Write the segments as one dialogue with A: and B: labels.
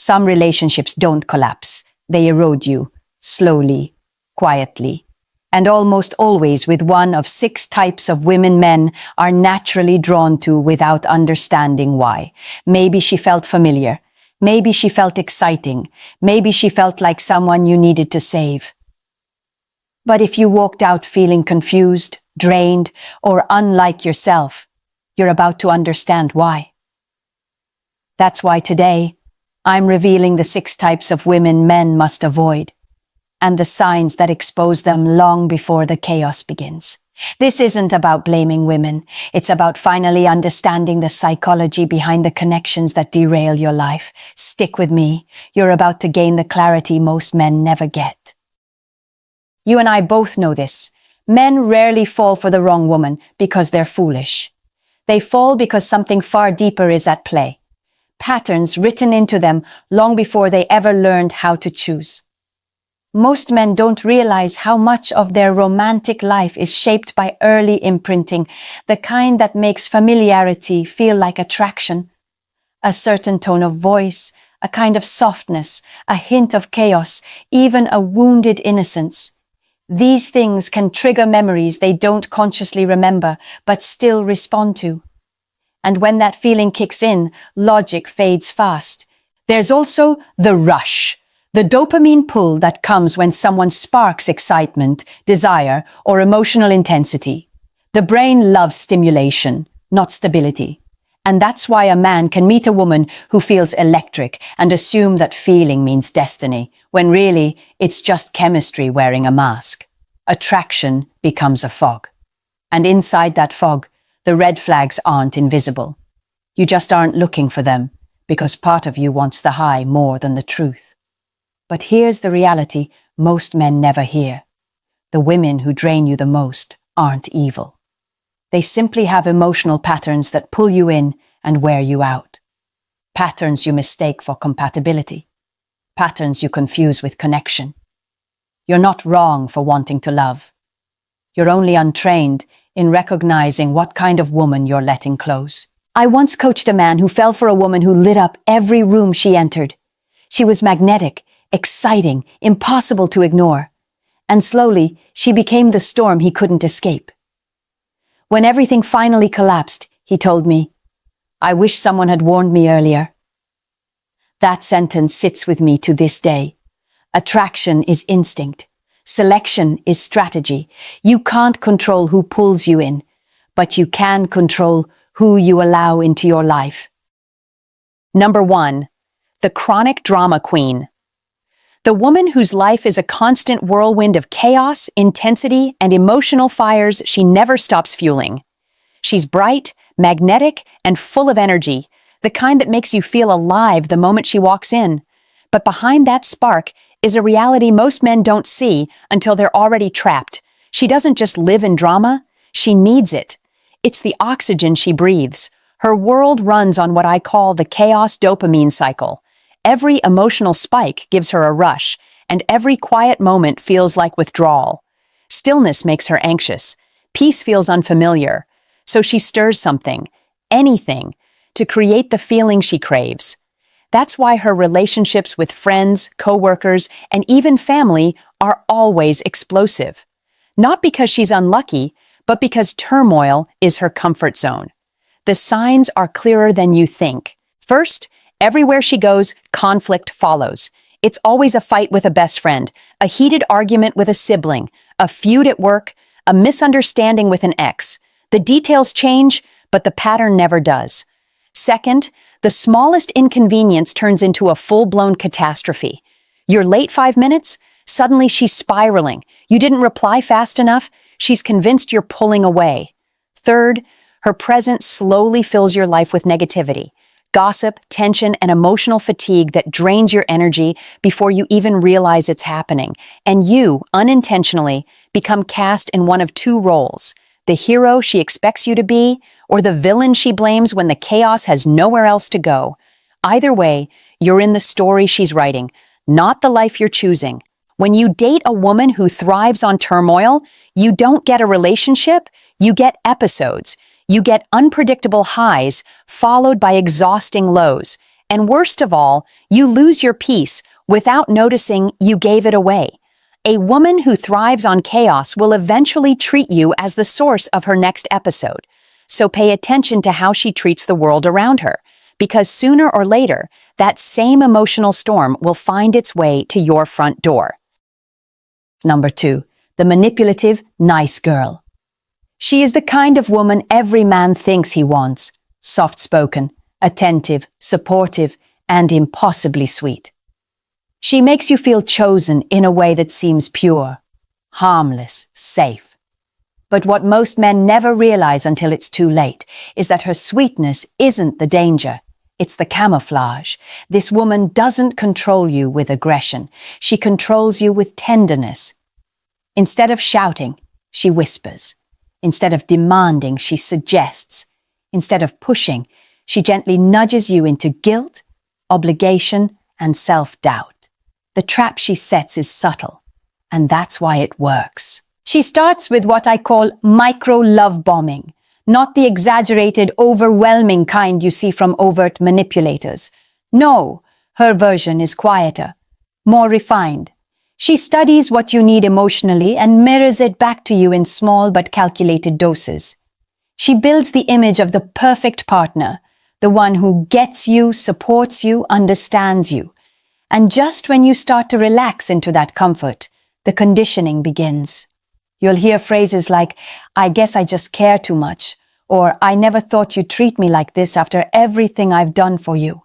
A: Some relationships don't collapse. They erode you, slowly, quietly. And almost always with one of 6 types of women men are naturally drawn to without understanding why. Maybe she felt familiar. Maybe she felt exciting. Maybe she felt like someone you needed to save. But if you walked out feeling confused, drained, or unlike yourself, you're about to understand why. That's why today, I'm revealing the 6 types of women men must avoid, and the signs that expose them long before the chaos begins. This isn't about blaming women. It's about finally understanding the psychology behind the connections that derail your life. Stick with me. You're about to gain the clarity most men never get. You and I both know this. Men rarely fall for the wrong woman because they're foolish. They fall because something far deeper is at play. Patterns written into them long before they ever learned how to choose. Most men don't realize how much of their romantic life is shaped by early imprinting, the kind that makes familiarity feel like attraction. A certain tone of voice, a kind of softness, a hint of chaos, even a wounded innocence. These things can trigger memories they don't consciously remember, but still respond to. And when that feeling kicks in, logic fades fast. There's also the rush, the dopamine pull that comes when someone sparks excitement, desire, or emotional intensity. The brain loves stimulation, not stability. And that's why a man can meet a woman who feels electric and assume that feeling means destiny, when really it's just chemistry wearing a mask. Attraction becomes a fog. And inside that fog, the red flags aren't invisible. You just aren't looking for them, because part of you wants the high more than the truth. But here's the reality most men never hear. The women who drain you the most aren't evil. They simply have emotional patterns that pull you in and wear you out. Patterns you mistake for compatibility. Patterns you confuse with connection. You're not wrong for wanting to love. You're only untrained in recognizing what kind of woman you're letting close. I once coached a man who fell for a woman who lit up every room she entered. She was magnetic, exciting, impossible to ignore. And slowly, she became the storm he couldn't escape. When everything finally collapsed, he told me, "I wish someone had warned me earlier." That sentence sits with me to this day. Attraction is instinct. Selection is strategy. You can't control who pulls you in, but you can control who you allow into your life. Number 1, the chronic drama queen. The woman whose life is a constant whirlwind of chaos, intensity, and emotional fires she never stops fueling. She's bright, magnetic, and full of energy, the kind that makes you feel alive the moment she walks in. But behind that spark is a reality most men don't see until they're already trapped. She doesn't just live in drama, she needs it. It's the oxygen she breathes. Her world runs on what I call the chaos dopamine cycle. Every emotional spike gives her a rush, and every quiet moment feels like withdrawal. Stillness makes her anxious. Peace feels unfamiliar. So she stirs something, anything, to create the feeling she craves. That's why her relationships with friends, coworkers, and even family are always explosive. Not because she's unlucky, but because turmoil is her comfort zone. The signs are clearer than you think. First, everywhere she goes, conflict follows. It's always a fight with a best friend, a heated argument with a sibling, a feud at work, a misunderstanding with an ex. The details change, but the pattern never does. Second, the smallest inconvenience turns into a full-blown catastrophe. You're late 5 minutes, suddenly she's spiraling. You didn't reply fast enough, she's convinced you're pulling away. Third, her presence slowly fills your life with negativity, gossip, tension, and emotional fatigue that drains your energy before you even realize it's happening. And you, unintentionally, become cast in one of 2 roles: the hero she expects you to be, or the villain she blames when the chaos has nowhere else to go. Either way, you're in the story she's writing, not the life you're choosing. When you date a woman who thrives on turmoil, you don't get a relationship, you get episodes. You get unpredictable highs followed by exhausting lows. And worst of all, you lose your peace without noticing you gave it away. A woman who thrives on chaos will eventually treat you as the source of her next episode. So pay attention to how she treats the world around her, because sooner or later, that same emotional storm will find its way to your front door. Number 2, the manipulative, nice girl. She is the kind of woman every man thinks he wants: soft-spoken, attentive, supportive, and impossibly sweet. She makes you feel chosen in a way that seems pure, harmless, safe. But what most men never realize until it's too late is that her sweetness isn't the danger, it's the camouflage. This woman doesn't control you with aggression, she controls you with tenderness. Instead of shouting, she whispers. Instead of demanding, she suggests. Instead of pushing, she gently nudges you into guilt, obligation, and self-doubt. The trap she sets is subtle, and that's why it works. She starts with what I call micro-love bombing, not the exaggerated, overwhelming kind you see from overt manipulators. No, her version is quieter, more refined. She studies what you need emotionally and mirrors it back to you in small but calculated doses. She builds the image of the perfect partner, the one who gets you, supports you, understands you. And just when you start to relax into that comfort, the conditioning begins. You'll hear phrases like, "I guess I just care too much," or "I never thought you'd treat me like this after everything I've done for you."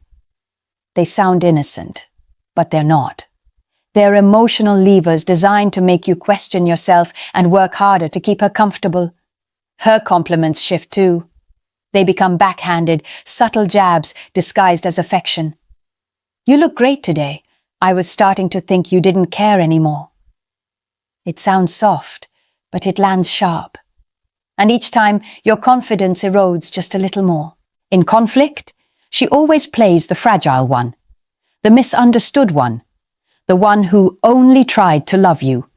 A: They sound innocent, but they're not. They're emotional levers designed to make you question yourself and work harder to keep her comfortable. Her compliments shift too. They become backhanded, subtle jabs disguised as affection. "You look great today. I was starting to think you didn't care anymore." It sounds soft, but it lands sharp. And each time, your confidence erodes just a little more. In conflict, she always plays the fragile one, the misunderstood one, the one who only tried to love you.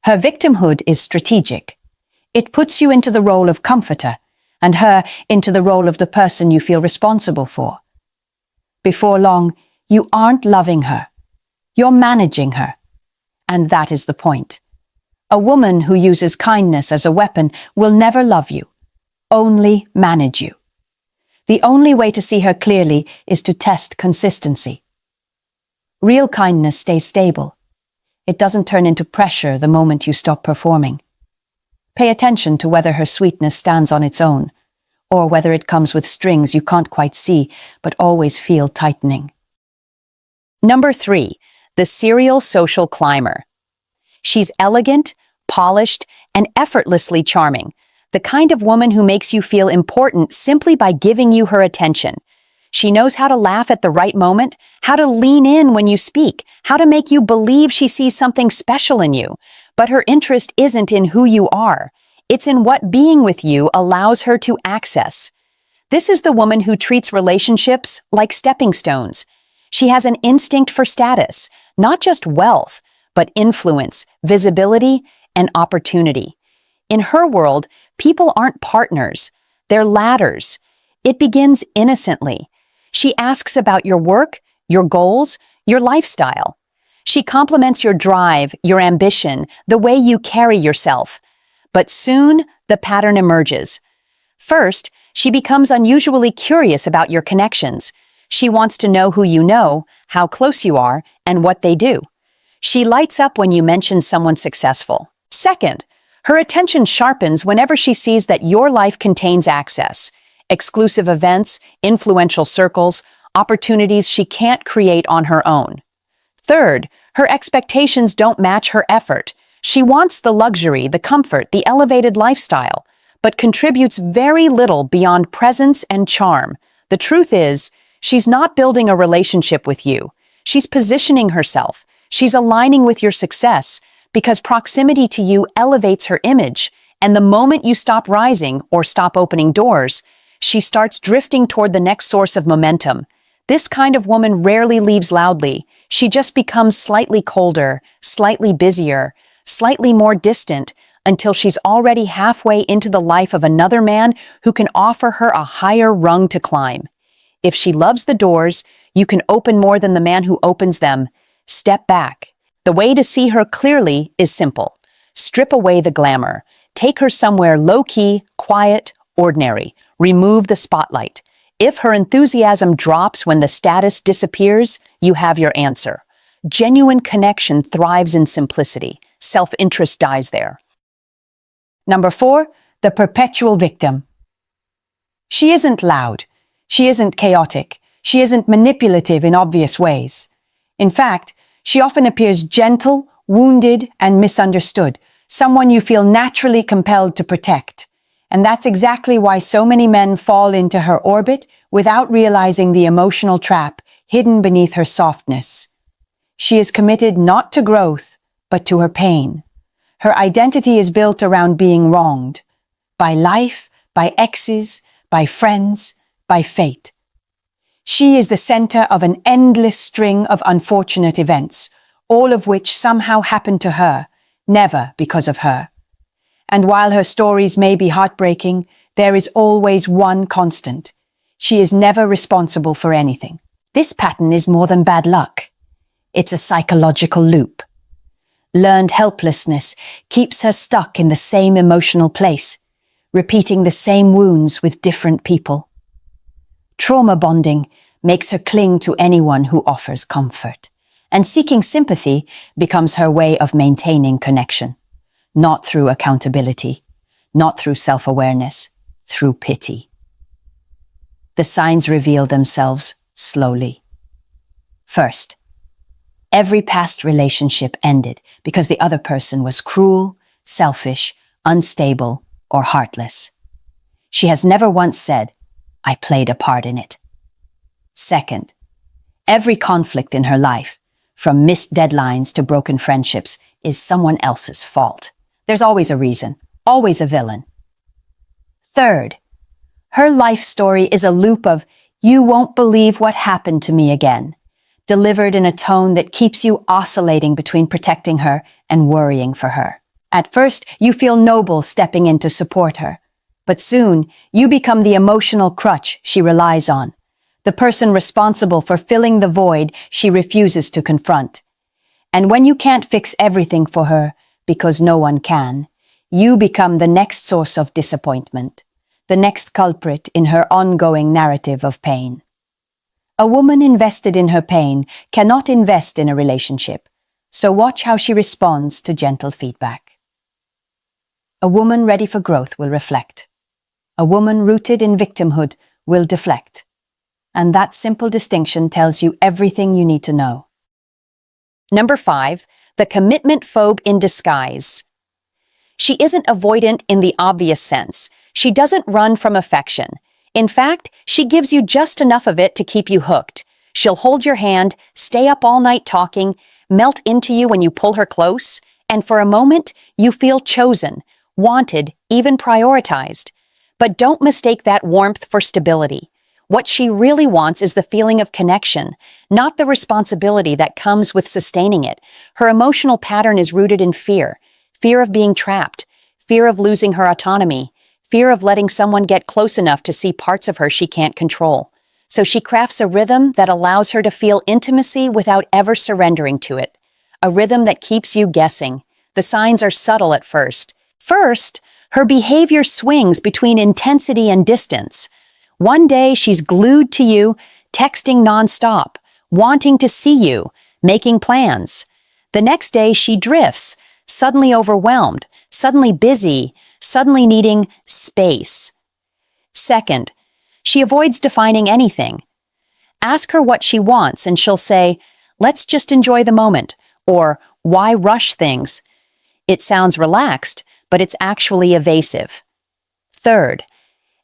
A: Her victimhood is strategic. It puts you into the role of comforter, and her into the role of the person you feel responsible for. Before long, you aren't loving her. You're managing her. And that is the point. A woman who uses kindness as a weapon will never love you, only manage you. The only way to see her clearly is to test consistency. Real kindness stays stable. It doesn't turn into pressure the moment you stop performing. Pay attention to whether her sweetness stands on its own, or whether it comes with strings you can't quite see but always feel tightening. Number 3, the serial social climber. She's elegant, polished, and effortlessly charming, the kind of woman who makes you feel important simply by giving you her attention. She knows how to laugh at the right moment, how to lean in when you speak, how to make you believe she sees something special in you. But her interest isn't in who you are. It's in what being with you allows her to access. This is the woman who treats relationships like stepping stones. She has an instinct for status, not just wealth, but influence, visibility, and opportunity. In her world, people aren't partners, they're ladders. It begins innocently. She asks about your work, your goals, your lifestyle. She compliments your drive, your ambition, the way you carry yourself. But soon, the pattern emerges. First, she becomes unusually curious about your connections. She wants to know who you know, how close you are, and what they do. She lights up when you mention someone successful. Second, her attention sharpens whenever she sees that your life contains access, exclusive events, influential circles, opportunities she can't create on her own. Third, her expectations don't match her effort. She wants the luxury, the comfort, the elevated lifestyle, but contributes very little beyond presence and charm. The truth is, she's not building a relationship with you. She's positioning herself. She's aligning with your success because proximity to you elevates her image, and the moment you stop rising or stop opening doors, she starts drifting toward the next source of momentum. This kind of woman rarely leaves loudly. She just becomes slightly colder, slightly busier, slightly more distant, until she's already halfway into the life of another man who can offer her a higher rung to climb. If she loves the doors, You can open more than the man who opens them. Step back. The way to see her clearly is simple. Strip away the glamour. Take her somewhere low-key, quiet, ordinary. Remove the spotlight. If her enthusiasm drops when the status disappears, you have your answer. Genuine connection thrives in simplicity. Self-interest dies there. Number 4, the perpetual victim. She isn't loud. She isn't chaotic. She isn't manipulative in obvious ways. In fact, she often appears gentle, wounded, and misunderstood, someone you feel naturally compelled to protect. And that's exactly why so many men fall into her orbit without realizing the emotional trap hidden beneath her softness. She is committed not to growth, but to her pain. Her identity is built around being wronged. By life, by exes, by friends, by fate. She is the center of an endless string of unfortunate events, all of which somehow happened to her, never because of her. And while her stories may be heartbreaking, there is always one constant. She is never responsible for anything. This pattern is more than bad luck. It's a psychological loop. Learned helplessness keeps her stuck in the same emotional place, repeating the same wounds with different people. Trauma bonding makes her cling to anyone who offers comfort, and seeking sympathy becomes her way of maintaining connection. Not through accountability, not through self-awareness, through pity. The signs reveal themselves slowly. First, every past relationship ended because the other person was cruel, selfish, unstable, or heartless. She has never once said, "I played a part in it." Second, every conflict in her life, from missed deadlines to broken friendships, is someone else's fault. There's always a reason, always a villain. Third, her life story is a loop of "you won't believe what happened to me again," delivered in a tone that keeps you oscillating between protecting her and worrying for her. At first, you feel noble stepping in to support her, but soon you become the emotional crutch she relies on, the person responsible for filling the void she refuses to confront. And when you can't fix everything for her, because no one can, you become the next source of disappointment, the next culprit in her ongoing narrative of pain. A woman invested in her pain cannot invest in a relationship, so watch how she responds to gentle feedback. A woman ready for growth will reflect. A woman rooted in victimhood will deflect. And that simple distinction tells you everything you need to know. Number 5, the commitment phobe in disguise. She isn't avoidant in the obvious sense. She doesn't run from affection. In fact, she gives you just enough of it to keep you hooked. She'll hold your hand, stay up all night talking, melt into you when you pull her close, and for a moment, you feel chosen, wanted, even prioritized. But don't mistake that warmth for stability. What she really wants is the feeling of connection, not the responsibility that comes with sustaining it. Her emotional pattern is rooted in fear. Fear of being trapped, fear of losing her autonomy, fear of letting someone get close enough to see parts of her she can't control. So she crafts a rhythm that allows her to feel intimacy without ever surrendering to it. A rhythm that keeps you guessing. The signs are subtle at first. First, her behavior swings between intensity and distance. One day she's glued to you, texting nonstop, wanting to see you, making plans. The next day she drifts, suddenly overwhelmed, suddenly busy, suddenly needing space. Second, she avoids defining anything. Ask her what she wants and she'll say, "Let's just enjoy the moment," or "Why rush things?" It sounds relaxed, but it's actually evasive. Third,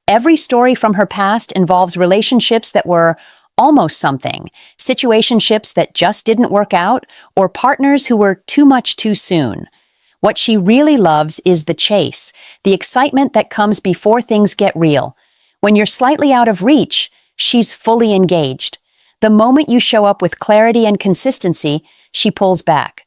A: every story from her past involves relationships that were almost something, situationships that just didn't work out, or partners who were too much too soon. What she really loves is the chase, the excitement that comes before things get real. When you're slightly out of reach, she's fully engaged. The moment you show up with clarity and consistency, she pulls back.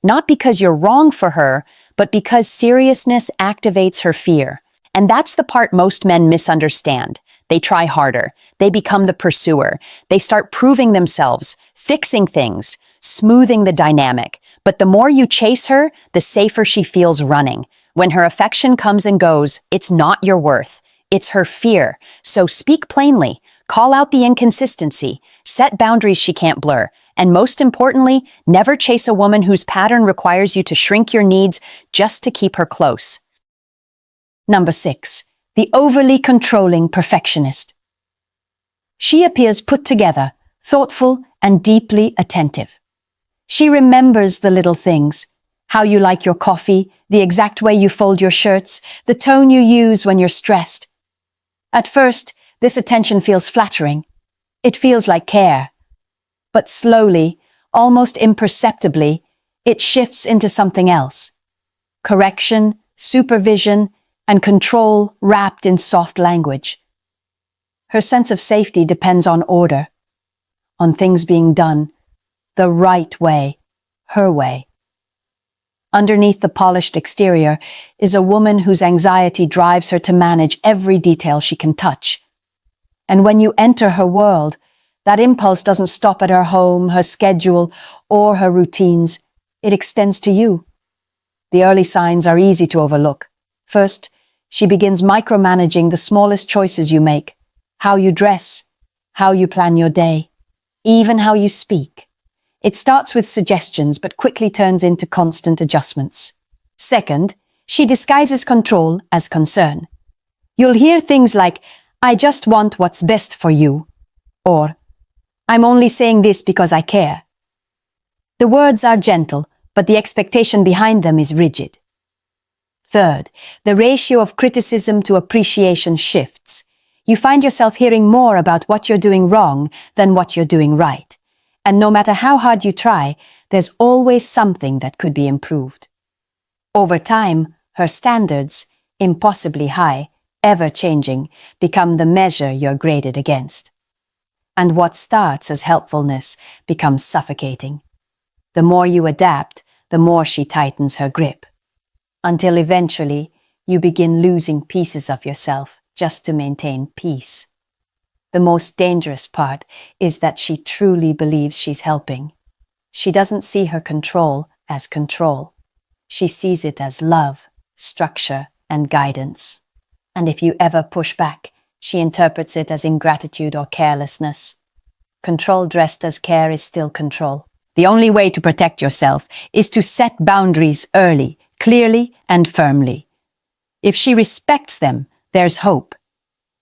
A: Not because you're wrong for her, but because seriousness activates her fear. And that's the part most men misunderstand. They They try harder. They become the pursuer. They start proving themselves, fixing things, smoothing the dynamic. But the more you chase her, the safer she feels running. When her affection comes and goes, it's not your worth. It's her fear. So speak plainly. Call out the inconsistency. Set boundaries she can't blur. And most importantly, never chase a woman whose pattern requires you to shrink your needs just to keep her close. Number 6. The overly controlling perfectionist. She appears put together, thoughtful, and deeply attentive. She remembers the little things: how you like your coffee, the exact way you fold your shirts, the tone you use when you're stressed. At first, this attention feels flattering. It feels like care. But slowly, almost imperceptibly, it shifts into something else. Correction, supervision, and control wrapped in soft language. Her sense of safety depends on order, on things being done the right way, her way. Underneath the polished exterior is a woman whose anxiety drives her to manage every detail she can touch. And when you enter her world, that impulse doesn't stop at her home, her schedule, or her routines. It extends to you. The early signs are easy to overlook. First, she begins micromanaging the smallest choices you make: how you dress, how you plan your day, even how you speak. It starts with suggestions but quickly turns into constant adjustments. Second, she disguises control as concern. You'll hear things like, "I just want what's best for you," or "I'm only saying this because I care." The words are gentle, but the expectation behind them is rigid. Third, the ratio of criticism to appreciation shifts. You find yourself hearing more about what you're doing wrong than what you're doing right. And no matter how hard you try, there's always something that could be improved. Over time, her standards, impossibly high, ever-changing, become the measure you're graded against. And what starts as helpfulness becomes suffocating. The more you adapt, the more she tightens her grip. Until eventually, you begin losing pieces of yourself just to maintain peace. The most dangerous part is that she truly believes she's helping. She doesn't see her control as control. She sees it as love, structure, and guidance. And if you ever push back, she interprets it as ingratitude or carelessness. Control dressed as care is still control. The only way to protect yourself is to set boundaries early, clearly, and firmly. If she respects them, there's hope.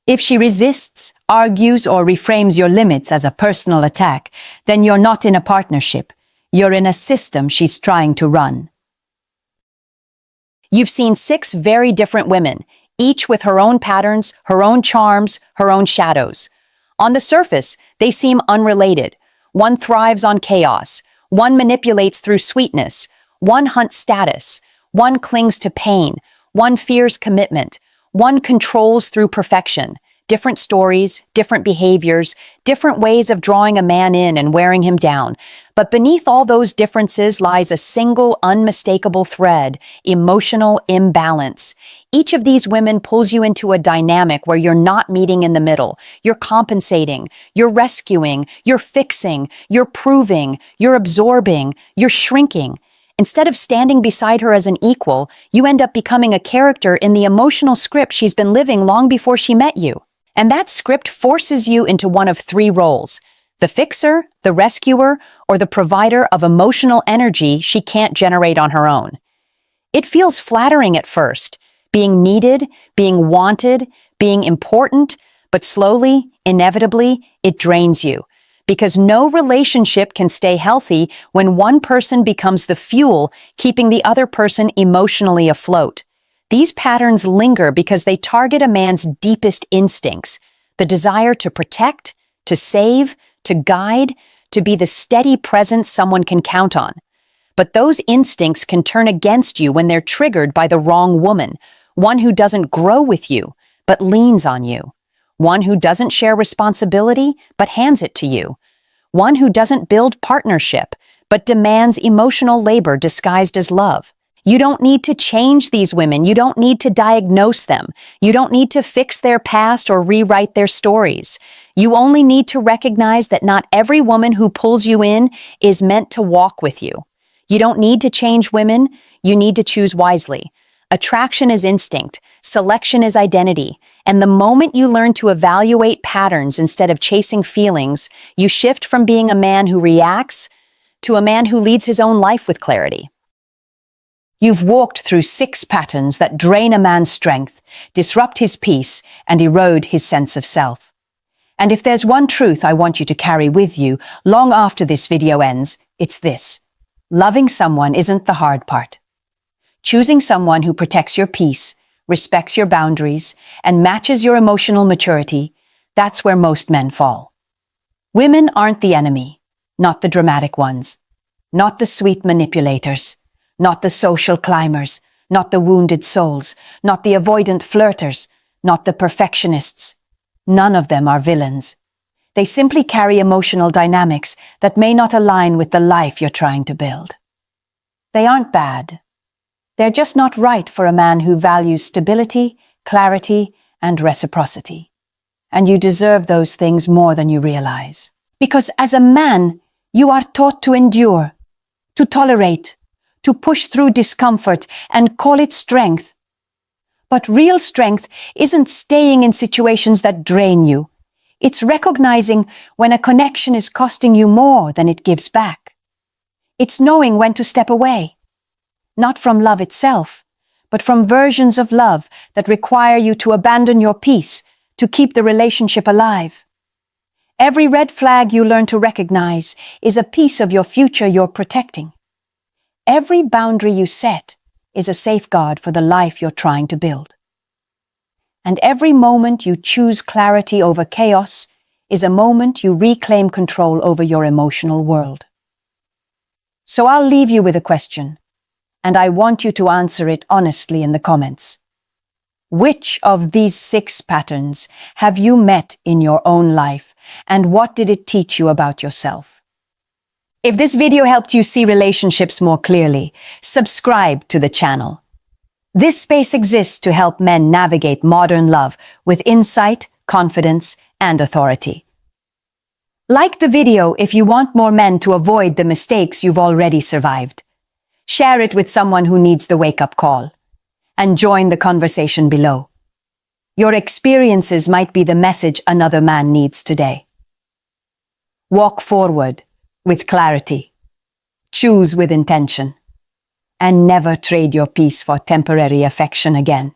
A: If she resists, argues, or reframes your limits as a personal attack, then you're not in a partnership. You're in a system she's trying to run. You've seen 6 very different women, each with her own patterns, her own charms, her own shadows. On the surface, they seem unrelated. One thrives on chaos. One manipulates through sweetness. One hunts status. One clings to pain. One fears commitment. One controls through perfection. Different stories, different behaviors, different ways of drawing a man in and wearing him down. But beneath all those differences lies a single, unmistakable thread: emotional imbalance. Each of these women pulls you into a dynamic where you're not meeting in the middle. You're compensating, you're rescuing, you're fixing, you're proving, you're absorbing, you're shrinking. Instead of standing beside her as an equal, you end up becoming a character in the emotional script she's been living long before she met you. And that script forces you into one of 3 roles: the fixer, the rescuer, or the provider of emotional energy she can't generate on her own. It feels flattering at first, being needed, being wanted, being important, but slowly, inevitably, it drains you. Because no relationship can stay healthy when one person becomes the fuel keeping the other person emotionally afloat. These patterns linger because they target a man's deepest instincts: the desire to protect, to save, to guide, to be the steady presence someone can count on. But those instincts can turn against you when they're triggered by the wrong woman, one who doesn't grow with you, but leans on you. One who doesn't share responsibility, but hands it to you. One who doesn't build partnership, but demands emotional labor disguised as love. You don't need to change these women. You don't need to diagnose them. You don't need to fix their past or rewrite their stories. You only need to recognize that not every woman who pulls you in is meant to walk with you. You don't need to change women. You need to choose wisely. Attraction is instinct. Selection is identity. And the moment you learn to evaluate patterns instead of chasing feelings, you shift from being a man who reacts to a man who leads his own life with clarity. You've walked through 6 patterns that drain a man's strength, disrupt his peace, and erode his sense of self. And if there's one truth I want you to carry with you long after this video ends, it's this: loving someone isn't the hard part. Choosing someone who protects your peace, respects your boundaries, and matches your emotional maturity, that's where most men fall. Women aren't the enemy, not the dramatic ones, not the sweet manipulators, not the social climbers, not the wounded souls, not the avoidant flirters, not the perfectionists. None of them are villains. They simply carry emotional dynamics that may not align with the life you're trying to build. They aren't bad. They're just not right for a man who values stability, clarity, and reciprocity. And you deserve those things more than you realize. Because as a man, you are taught to endure, to tolerate, to push through discomfort and call it strength. But real strength isn't staying in situations that drain you. It's recognizing when a connection is costing you more than it gives back. It's knowing when to step away. Not from love itself, but from versions of love that require you to abandon your peace to keep the relationship alive. Every red flag you learn to recognize is a piece of your future you're protecting. Every boundary you set is a safeguard for the life you're trying to build. And every moment you choose clarity over chaos is a moment you reclaim control over your emotional world. So I'll leave you with a question, and I want you to answer it honestly in the comments. Which of these 6 patterns have you met in your own life, and what did it teach you about yourself? If this video helped you see relationships more clearly, subscribe to the channel. This space exists to help men navigate modern love with insight, confidence, and authority. Like the video if you want more men to avoid the mistakes you've already survived. Share it with someone who needs the wake-up call. And join the conversation below. Your experiences might be the message another man needs today. Walk forward with clarity. Choose with intention. And never trade your peace for temporary affection again.